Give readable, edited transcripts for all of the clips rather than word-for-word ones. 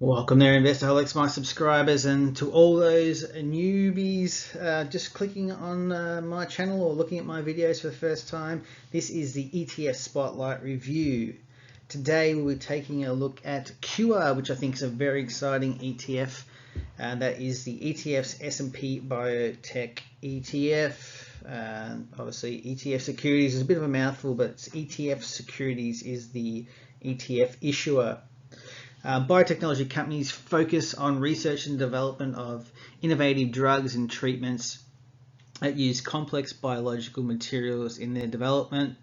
Welcome there, Investorholics, my subscribers, and to all those newbies just clicking on my channel or looking at my videos for the first time. This is the ETF Spotlight Review. Today we'll be taking a look at QR, which I think is a very exciting ETF. That is the ETF's S&P Biotech ETF. Obviously, ETF Securities is a bit of a mouthful, but ETF Securities is the ETF issuer. Biotechnology companies focus on research and development of innovative drugs and treatments that use complex biological materials in their development.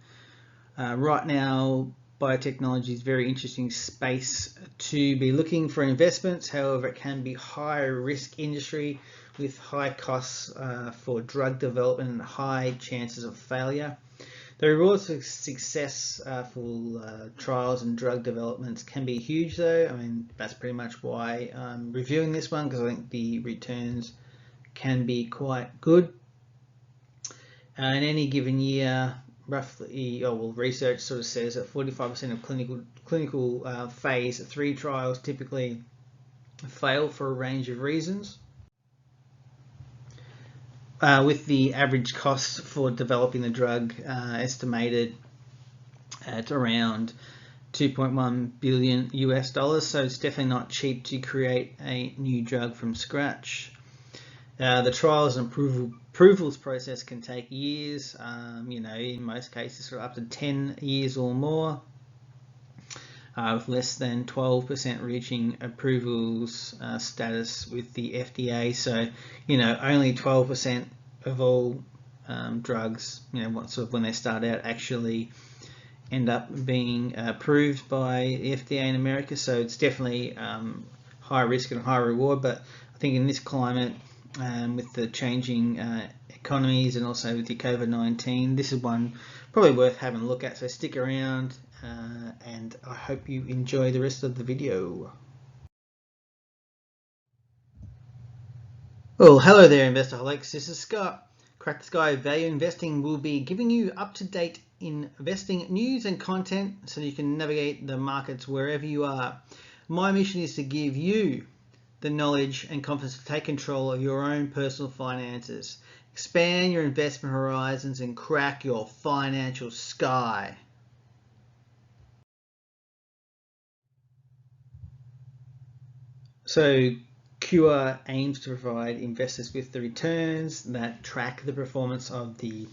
Right now, biotechnology is a very interesting space to be looking for investments. However, it can be high risk industry with high costs for drug development and high chances of failure. The rewards for successful trials and drug developments can be huge, though. I mean, that's pretty much why I'm reviewing this one, because I think the returns can be quite good. In any given year, roughly, research sort of says that 45% of clinical phase 3 trials typically fail for a range of reasons. With the average cost for developing the drug estimated at around 2.1 billion US dollars, so it's definitely not cheap to create a new drug from scratch. The trials and approvals process can take years, in most cases sort of up to 10 years or more, with less than 12% reaching approvals status with the FDA. So, only 12% of all drugs, when they start out, actually end up being approved by the FDA in America. So it's definitely high risk and high reward. But I think in this climate, with the changing economies and also with the COVID-19, this is one probably worth having a look at. So stick around, and I hope you enjoy the rest of the video. Well, hello there, Investorholics. This is Scott. Crack the Sky Value Investing will be giving you up-to-date investing news and content so you can navigate the markets wherever you are. My mission is to give you the knowledge and confidence to take control of your own personal finances, expand your investment horizons, and crack your financial sky. So QR aims to provide investors with the returns that track the performance of the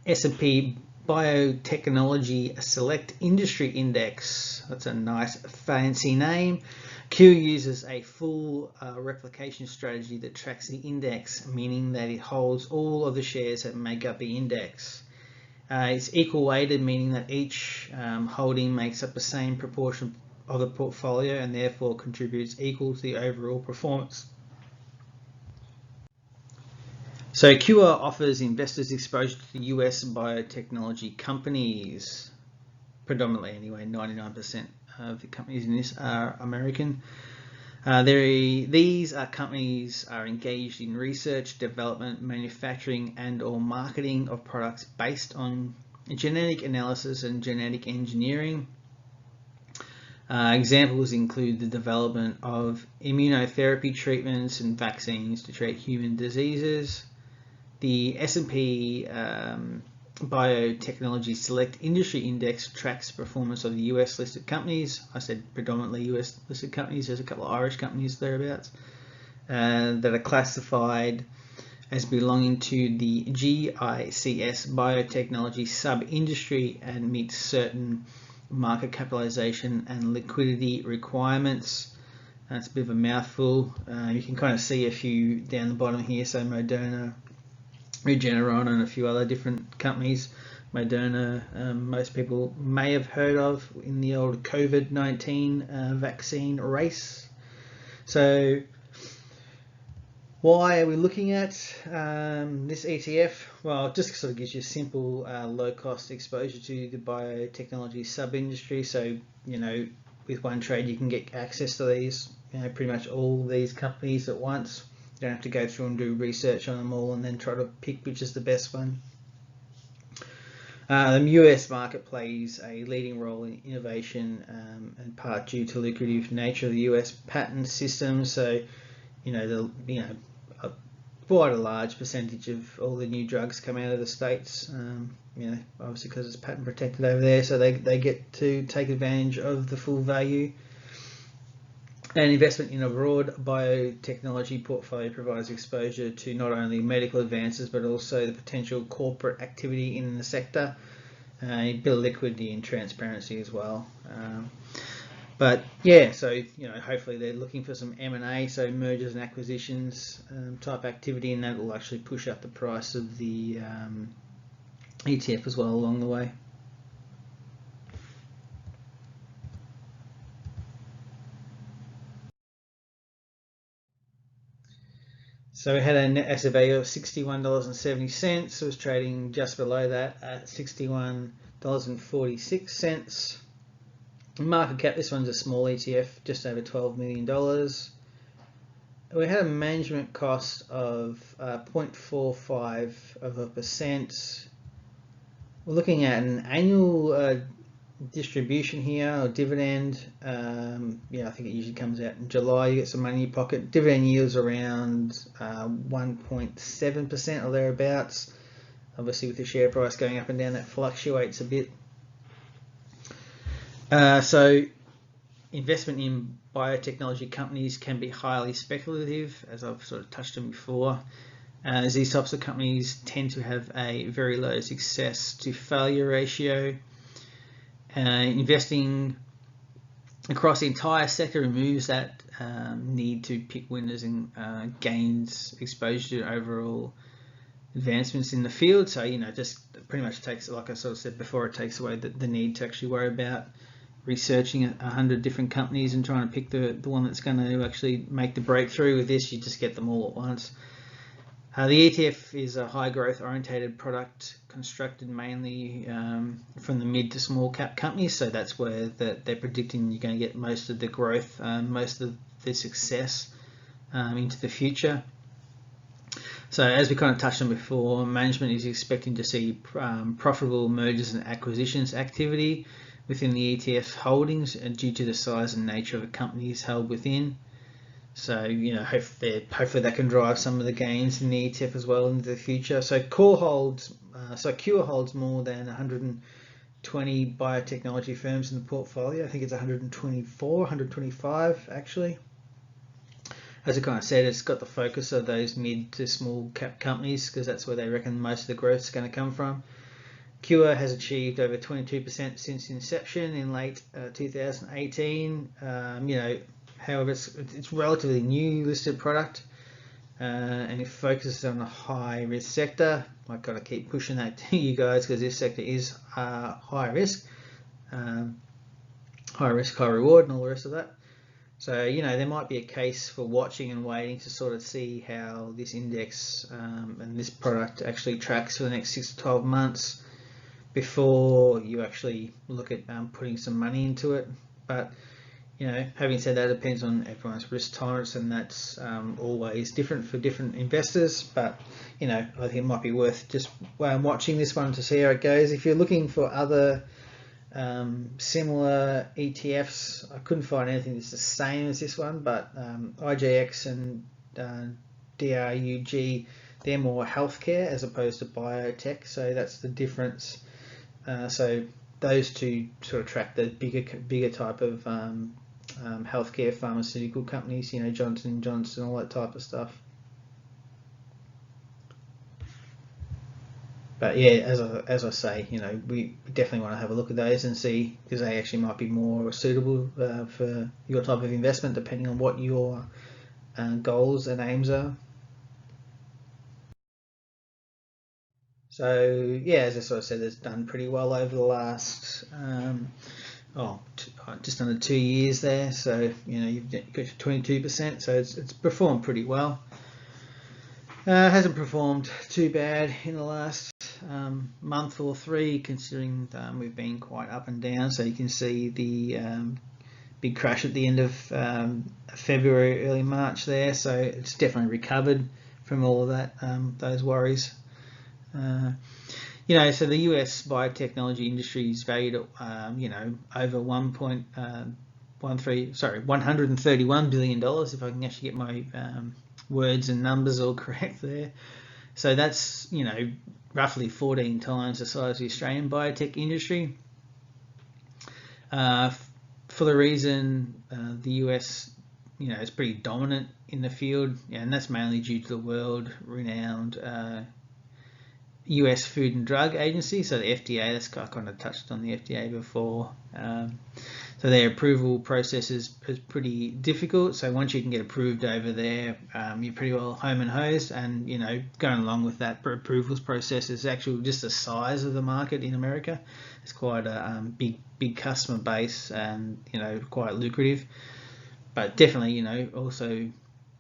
S&P Biotechnology Select Industry Index. That's a nice fancy name. Q uses a full replication strategy that tracks the index, meaning that it holds all of the shares that make up the index. It's equal weighted, meaning that each holding makes up the same proportion of the portfolio and therefore contributes equal to the overall performance. So QR offers investors exposure to the US biotechnology companies, predominantly anyway. 99% of the companies in this are American. These companies are engaged in research, development, manufacturing, and/or marketing of products based on genetic analysis and genetic engineering. Examples include the development of immunotherapy treatments and vaccines to treat human diseases. The S&P Biotechnology Select Industry Index tracks performance of the US listed companies. I said predominantly US listed companies. There's a couple of Irish companies thereabouts that are classified as belonging to the GICS biotechnology sub-industry and meet certain market capitalization and liquidity requirements. That's a bit of a mouthful. You can kind of see a few down the bottom here. So Moderna, Regeneron, and a few other different companies. Moderna, most people may have heard of in the old COVID-19 vaccine race. So why are we looking at this ETF? Well, it just sort of gives you a simple low-cost exposure to the biotechnology sub-industry. So, with one trade you can get access to these, pretty much all these companies at once. You don't have to go through and do research on them all and then try to pick which is the best one. The US market plays a leading role in innovation, and part due to lucrative nature of the US patent system. So, quite a large percentage of all the new drugs come out of the States. Obviously because it's patent protected over there, so they get to take advantage of the full value. An investment in a broad biotechnology portfolio provides exposure to not only medical advances but also the potential corporate activity in the sector, build liquidity and transparency as well. But yeah, so hopefully they're looking for some M&A, so mergers and acquisitions type activity, and that will actually push up the price of the ETF as well along the way. So we had a net asset value of $61.70. It was trading just below that at $61.46. Market cap, this one's a small ETF, just over $12 million. We had a management cost of 0.45%. We're looking at an annual distribution here, or dividend. I think it usually comes out in July. You get some money in your pocket. Dividend yields around 1.7% or thereabouts. Obviously with the share price going up and down, that fluctuates a bit. So investment in biotechnology companies can be highly speculative, as I've sort of touched on before, as these types of companies tend to have a very low success to failure ratio. Investing across the entire sector removes that need to pick winners and gains exposure to overall advancements in the field. So just pretty much takes, like I sort of said before, it takes away the need to actually worry about researching 100 different companies and trying to pick the one that's going to actually make the breakthrough. With this, you just get them all at once. The ETF is a high growth orientated product constructed mainly from the mid to small cap companies, so that's where they're predicting you're going to get most of the growth, most of the success into the future. So as we kind of touched on before, management is expecting to see profitable mergers and acquisitions activity within the ETF holdings due to the size and nature of the companies held within. So hopefully that can drive some of the gains in the ETF as well into the future. So Cure holds more than 120 biotechnology firms in the portfolio. I think it's 124, 125 actually. As I kind of said, it's got the focus of those mid to small cap companies because that's where they reckon most of the growth is going to come from. Cure has achieved over 22% since inception in late 2018. However, it's relatively new listed product, and it focuses on a high risk sector. I've got to keep pushing that to you guys because this sector is high risk, high reward, and all the rest of that. So there might be a case for watching and waiting to sort of see how this index and this product actually tracks for the next 6 to 12 months before you actually look at putting some money into it. But having said that, it depends on everyone's risk tolerance, and that's always different for different investors. But I think it might be worth just watching this one to see how it goes. If you're looking for other similar ETFs, I couldn't find anything that's the same as this one, but IJX and DRUG, they're more healthcare as opposed to biotech, so that's the difference. So those two sort of track the bigger type of healthcare pharmaceutical companies, Johnson & Johnson, all that type of stuff. But yeah, as I say, we definitely want to have a look at those and see, because they actually might be more suitable for your type of investment, depending on what your goals and aims are. So yeah, as I sort of said, it's done pretty well over the last just under 2 years there. So you've got 22%, so it's performed pretty well. Hasn't performed too bad in the last month or three, considering we've been quite up and down. So you can see the big crash at the end of February, early March there. So it's definitely recovered from all of that, those worries. So the US biotechnology industry is valued at, over $131 billion, if I can actually get my words and numbers all correct there. So that's, roughly 14 times the size of the Australian biotech industry. For the reason the US, is pretty dominant in the field, and that's mainly due to the world-renowned US Food and Drug Agency, so the FDA. I kind of touched on the FDA before. So their approval process is pretty difficult. So once you can get approved over there, you're pretty well home and hosed. And going along with that approvals process is actually just the size of the market in America. It's quite a big customer base, and quite lucrative. But definitely, also,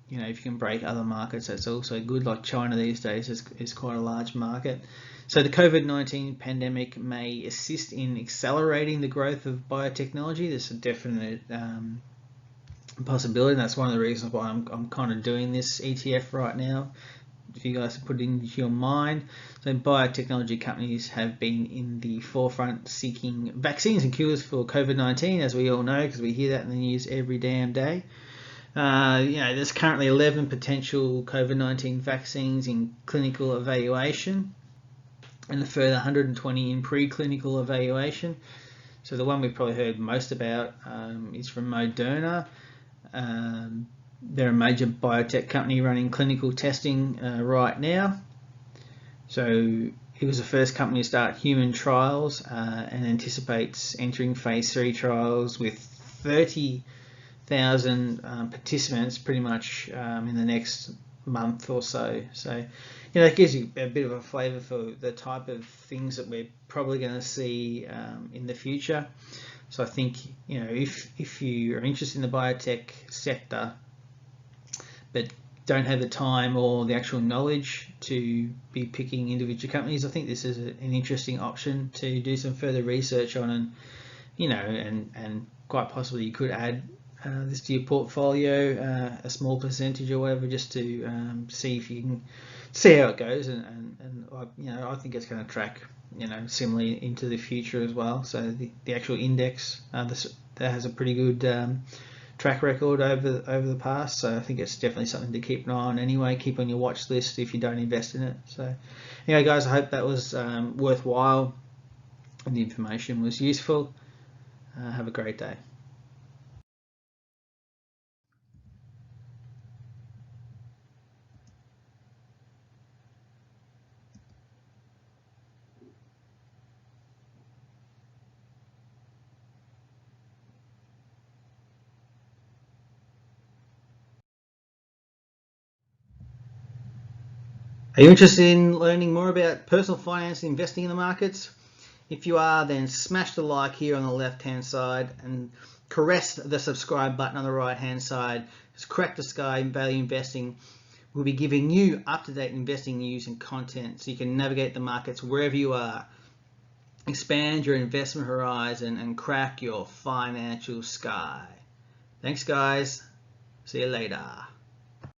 if you can break other markets, that's also good. Like China these days is quite a large market. So the COVID-19 pandemic may assist in accelerating the growth of biotechnology. There's a definite possibility, and that's one of the reasons why I'm kind of doing this ETF right now. If you guys put it into your mind. So biotechnology companies have been in the forefront seeking vaccines and cures for COVID-19, as we all know, because we hear that in the news every damn day. There's currently 11 potential COVID-19 vaccines in clinical evaluation, and a further 120 in preclinical evaluation. So the one we've probably heard most about is from Moderna. They're a major biotech company running clinical testing right now. So it was the first company to start human trials and anticipates entering phase 3 trials with 30,000 participants pretty much in the next month or so. So it gives you a bit of a flavor for the type of things that we're probably going to see in the future. So I think if you are interested in the biotech sector but don't have the time or the actual knowledge to be picking individual companies, I think this is an interesting option to do some further research on, and quite possibly you could add this to your portfolio, a small percentage or whatever, just to see if you can see how it goes, and I think it's going to track similarly into the future as well. So the actual index that has a pretty good track record over the past, so I think it's definitely something to keep an eye on anyway. Keep on your watch list if you don't invest in it. So anyway guys, I hope that was worthwhile and the information was useful. Have a great day. Are you interested in learning more about personal finance and investing in the markets? If you are, then smash the like here on the left hand side and caress the subscribe button on the right hand side. It's Crack the Sky Value Investing. We'll be giving you up-to-date investing news and content so you can navigate the markets wherever you are. Expand your investment horizon and crack your financial sky. Thanks guys. See you later.